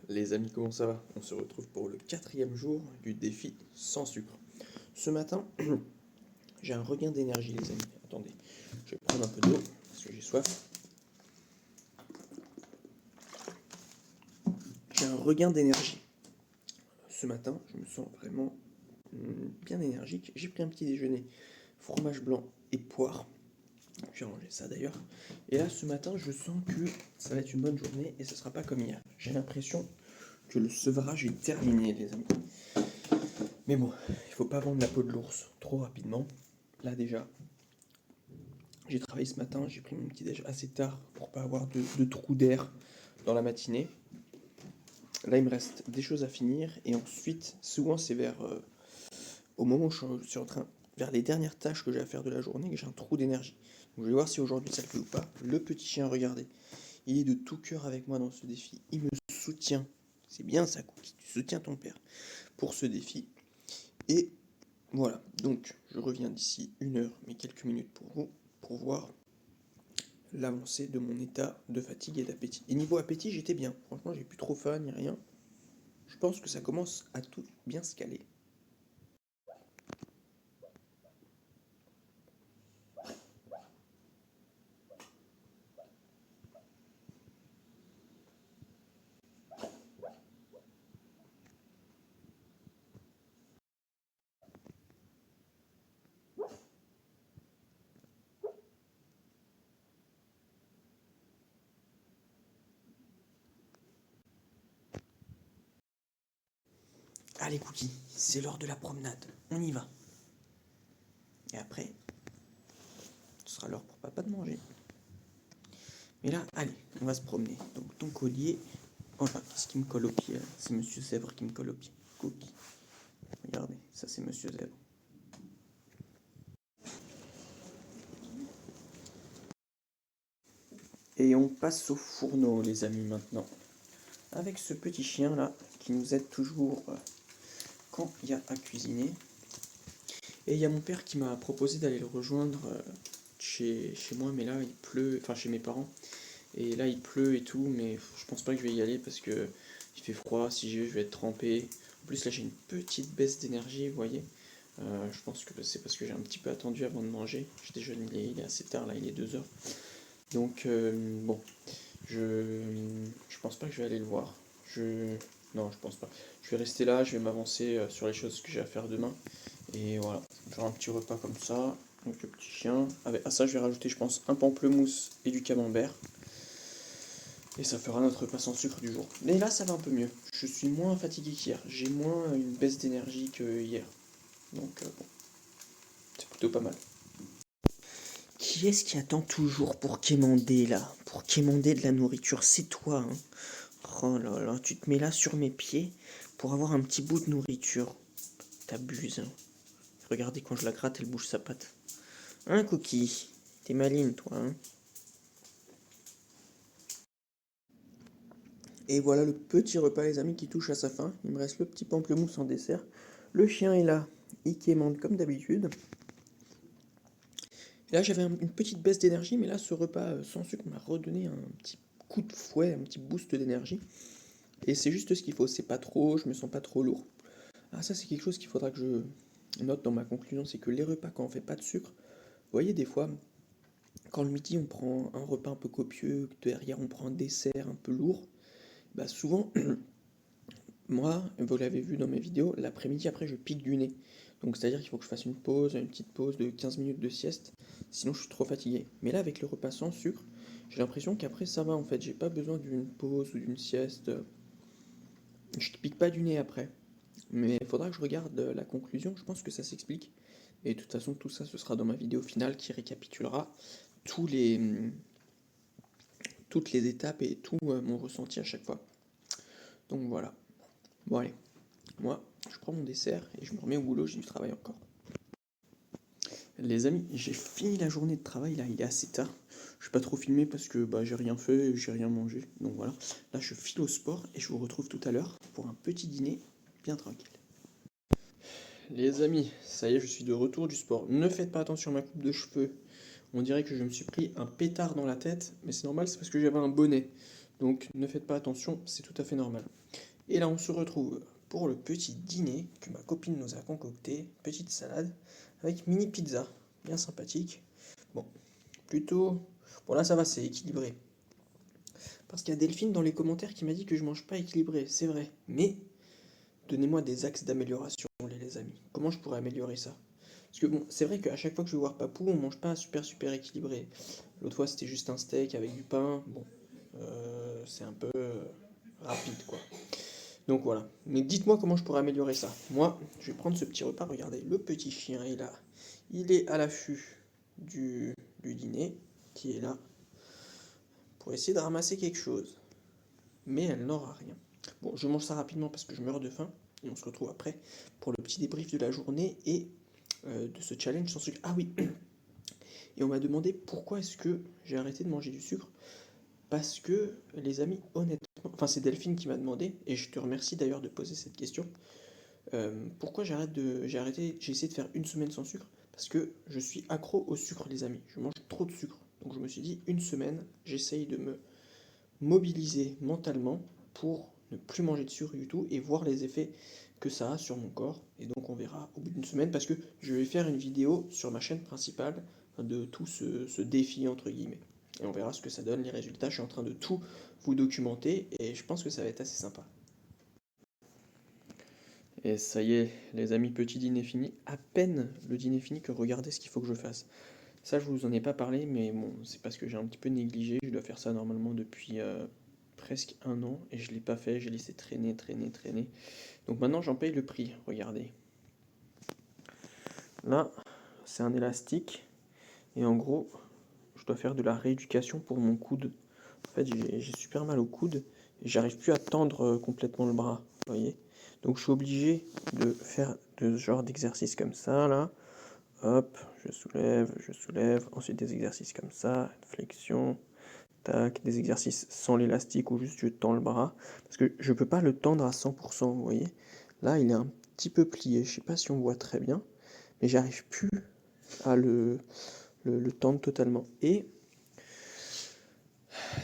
Les amis, comment ça va? On se retrouve pour le quatrième jour du défi sans sucre. Ce matin, j'ai un regain d'énergie, les amis. Attendez, je vais prendre un peu d'eau parce que j'ai soif. J'ai un regain d'énergie. Ce matin, je me sens vraiment bien énergique. J'ai pris un petit déjeuner, fromage blanc et poire. J'ai rangé ça d'ailleurs. Et là, ce matin, je sens que ça va être une bonne journée et ce sera pas comme hier. J'ai l'impression que le sevrage est terminé, les amis. Mais bon, il faut pas vendre la peau de l'ours trop rapidement. Là déjà, j'ai travaillé ce matin, j'ai pris mon petit déj assez tard pour pas avoir de trou d'air dans la matinée. Là, il me reste des choses à finir et ensuite, souvent c'est vers au moment où je suis en train, vers les dernières tâches que j'ai à faire de la journée, que j'ai un trou d'énergie. Donc je vais voir si aujourd'hui ça le fait ou pas. Le petit chien, regardez, il est de tout cœur avec moi dans ce défi. Il me soutient. C'est bien ça, Cookie. Tu soutiens ton père pour ce défi. Et voilà, donc je reviens d'ici 1 heure, mais quelques minutes pour vous, pour voir l'avancée de mon état de fatigue et d'appétit. Et niveau appétit, j'étais bien. Franchement, j'ai plus trop faim ni rien. Je pense que ça commence à tout bien se caler. Allez, Cookie, c'est l'heure de la promenade. On y va. Et après, ce sera l'heure pour papa de manger. Mais là, allez, on va se promener. Donc ton collier. Enfin, qu'est-ce qui me colle au pied là? C'est Monsieur Zèbre qui me colle au pied. Cookie. Regardez, ça c'est Monsieur Zèbre. Et on passe au fourneau, les amis, maintenant. Avec ce petit chien là, qui nous aide toujours quand il y a à cuisiner. Et il y a mon père qui m'a proposé d'aller le rejoindre chez moi, mais là il pleut, enfin chez mes parents. Et là il pleut et tout, mais je pense pas que je vais y aller parce que il fait froid, si j'y vais je vais être trempé. En plus là j'ai une petite baisse d'énergie, vous voyez. Je pense que c'est parce que j'ai un petit peu attendu avant de manger. J'ai déjà il est assez tard là, il est 2 heures. Donc bon, je pense pas que je vais aller le voir. Non, je pense pas. Je vais rester là, je vais m'avancer sur les choses que j'ai à faire demain. Et voilà, faire un petit repas comme ça, avec le petit chien. À ça, je vais rajouter, je pense, un pamplemousse et du camembert. Et ça fera notre repas sans sucre du jour. Mais là, ça va un peu mieux. Je suis moins fatigué qu'hier. J'ai moins une baisse d'énergie que hier. Donc, bon, c'est plutôt pas mal. Qui est-ce qui attend toujours pour quémander là? Pour quémander de la nourriture? C'est toi, hein? Oh là là, tu te mets là sur mes pieds pour avoir un petit bout de nourriture. T'abuses, hein. Regardez quand je la gratte, elle bouge sa patte. Hein, Cookie? T'es maligne, toi, hein? Et voilà le petit repas, les amis, qui touche à sa fin. Il me reste le petit pamplemousse en dessert. Le chien est là, il quémande comme d'habitude. Là, j'avais une petite baisse d'énergie, mais là, ce repas sans sucre m'a redonné un petit coup de fouet, un petit boost d'énergie. Et c'est juste ce qu'il faut, c'est pas trop, je me sens pas trop lourd. Ah, ça, c'est quelque chose qu'il faudra que je note dans ma conclusion, c'est que les repas, quand on fait pas de sucre, vous voyez, des fois, quand le midi, on prend un repas un peu copieux, que derrière, on prend un dessert un peu lourd, bah souvent, moi, vous l'avez vu dans mes vidéos, l'après-midi, après, je pique du nez. Donc, c'est-à-dire qu'il faut que je fasse une petite pause de 15 minutes de sieste, sinon je suis trop fatigué. Mais là, avec le repas sans sucre, j'ai l'impression qu'après, ça va en fait. J'ai pas besoin d'une pause ou d'une sieste. Je pique pas du nez après. Mais il faudra que je regarde la conclusion, je pense que ça s'explique. Et de toute façon, tout ça, ce sera dans ma vidéo finale qui récapitulera tous les, toutes les étapes et tout mon ressenti à chaque fois. Donc voilà. Bon allez, moi, je prends mon dessert et je me remets au boulot, j'ai du travail encore. Les amis, j'ai fini la journée de travail, là, il est assez tard. Je vais pas trop filmer parce que bah, j'ai rien fait, j'ai rien mangé. Donc voilà, là je file au sport et je vous retrouve tout à l'heure pour un petit dîner bien tranquille. Les amis, ça y est, je suis de retour du sport. Ne faites pas attention à ma coupe de cheveux. On dirait que je me suis pris un pétard dans la tête, mais c'est normal, c'est parce que j'avais un bonnet. Donc ne faites pas attention, c'est tout à fait normal. Et là on se retrouve pour le petit dîner que ma copine nous a concocté, petite salade avec mini pizza, bien sympathique. Bon, plutôt... Bon là ça va, c'est équilibré. Parce qu'il y a Delphine dans les commentaires qui m'a dit que je mange pas équilibré, c'est vrai. Mais donnez-moi des axes d'amélioration les amis. Comment je pourrais améliorer ça? Parce que bon, c'est vrai qu'à chaque fois que je vais voir Papou, on mange pas super équilibré. L'autre fois c'était juste un steak avec du pain, bon, c'est un peu rapide quoi. Donc voilà. Mais dites-moi comment je pourrais améliorer ça. Moi, je vais prendre ce petit repas. Regardez, le petit chien est là. Il est à l'affût du dîner, qui est là, pour essayer de ramasser quelque chose. Mais elle n'aura rien. Bon, je mange ça rapidement parce que je meurs de faim. Et on se retrouve après pour le petit débrief de la journée et de ce challenge sans sucre. Ah oui, et on m'a demandé pourquoi est-ce que j'ai arrêté de manger du sucre. Parce que, les amis, honnêtement, enfin c'est Delphine qui m'a demandé, et je te remercie d'ailleurs de poser cette question. Pourquoi j'ai arrêté, j'ai essayé de faire une semaine sans sucre? Parce que je suis accro au sucre, les amis. Je mange trop de sucre. Donc je me suis dit, une semaine, j'essaye de me mobiliser mentalement pour ne plus manger de sucre du tout et voir les effets que ça a sur mon corps. Et donc on verra au bout d'une semaine parce que je vais faire une vidéo sur ma chaîne principale de tout ce défi entre guillemets. Et on verra ce que ça donne, les résultats. Je suis en train de tout vous documenter et je pense que ça va être assez sympa. Et ça y est, les amis, petit dîner fini. À peine le dîner fini que regardez ce qu'il faut que je fasse. Ça, je vous en ai pas parlé, mais bon, c'est parce que j'ai un petit peu négligé. Je dois faire ça normalement depuis presque un an et je l'ai pas fait. J'ai laissé traîner. Donc maintenant, j'en paye le prix. Regardez. Là, c'est un élastique et en gros, je dois faire de la rééducation pour mon coude. En fait, j'ai super mal au coude et j'arrive plus à tendre complètement le bras. Vous voyez? Donc, je suis obligé de faire de ce genre d'exercice comme ça là. Hop, je soulève, ensuite des exercices comme ça, flexion, tac, des exercices sans l'élastique ou juste je tends le bras, parce que je peux pas le tendre à 100%, vous voyez. Là, il est un petit peu plié, je sais pas si on voit très bien, mais j'arrive plus à le tendre totalement. Et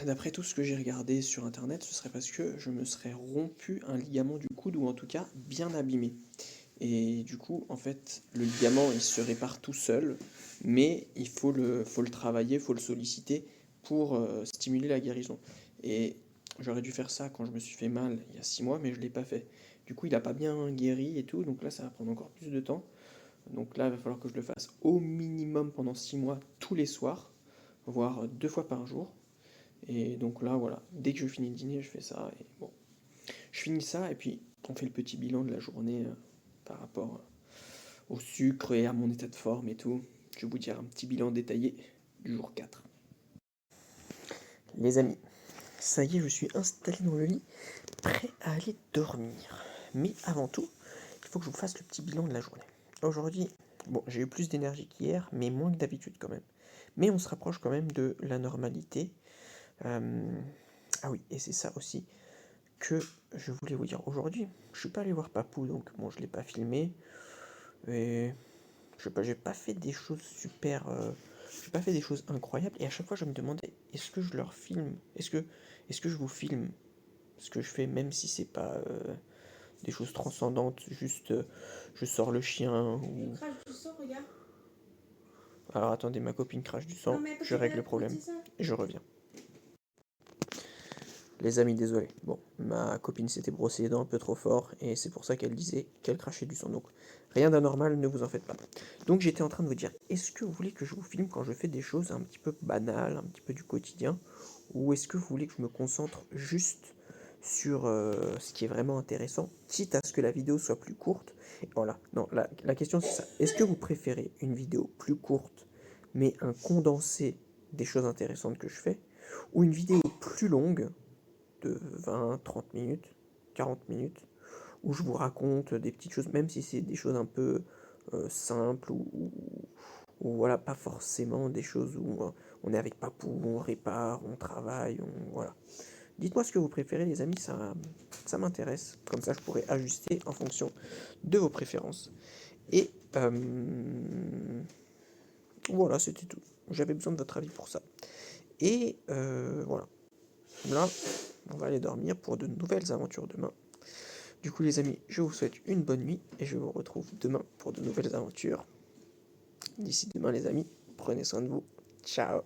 d'après tout ce que j'ai regardé sur internet, ce serait parce que je me serais rompu un ligament du coude, ou en tout cas bien abîmé. Et du coup, en fait, le ligament, il se répare tout seul, mais il faut le travailler, il faut le solliciter pour stimuler la guérison. Et j'aurais dû faire ça quand je me suis fait mal il y a 6 mois, mais je ne l'ai pas fait. Du coup, il n'a pas bien guéri et tout, donc là, ça va prendre encore plus de temps. Donc là, il va falloir que je le fasse au minimum pendant 6 mois, tous les soirs, voire 2 fois par jour. Et donc là, voilà, dès que je finis le dîner, je fais ça. Et bon, je finis ça, et puis on fait le petit bilan de la journée par rapport au sucre et à mon état de forme et tout. Je vais vous dire un petit bilan détaillé du jour 4. Les amis, ça y est, je suis installé dans le lit, prêt à aller dormir. Mais avant tout, il faut que je vous fasse le petit bilan de la journée. Aujourd'hui, bon, j'ai eu plus d'énergie qu'hier, mais moins que d'habitude quand même. Mais on se rapproche quand même de la normalité. Ah oui, et c'est ça aussi que je voulais vous dire. Aujourd'hui, je suis pas allé voir Papou, donc bon, je l'ai pas filmé. Et je sais pas, j'ai pas fait des choses super. J'ai pas fait des choses incroyables. Et à chaque fois, je me demandais, est-ce que je leur filme? Est-ce que je vous filme ce que je fais, même si c'est pas des choses transcendantes, juste je sors le chien ou. Crache du sang, regarde. Alors attendez, ma copine crache du sang, Non, mais je règle le problème c'est ça. et je reviens. Les amis, désolé. Bon, ma copine s'était brossée les dents un peu trop fort et c'est pour ça qu'elle disait qu'elle crachait du sang. Donc, rien d'anormal, ne vous en faites pas. Donc, j'étais en train de vous dire, est-ce que vous voulez que je vous filme quand je fais des choses un petit peu banales, un petit peu du quotidien, ou est-ce que vous voulez que je me concentre juste sur ce qui est vraiment intéressant, quitte à ce que la vidéo soit plus courte? Et voilà, non, la question c'est ça. Est-ce que vous préférez une vidéo plus courte, mais un condensé des choses intéressantes que je fais, ou une vidéo plus longue, de 20, 30 minutes, 40 minutes, où je vous raconte des petites choses, même si c'est des choses un peu simples, ou voilà, pas forcément des choses où on est avec Papou, on répare, on travaille, voilà. Dites-moi ce que vous préférez les amis, ça m'intéresse, comme ça je pourrais ajuster en fonction de vos préférences. Et voilà, c'était tout. J'avais besoin de votre avis pour ça. Et voilà. Là, on va aller dormir pour de nouvelles aventures demain. Du coup les amis, je vous souhaite une bonne nuit et je vous retrouve demain pour de nouvelles aventures. D'ici demain les amis, prenez soin de vous. Ciao.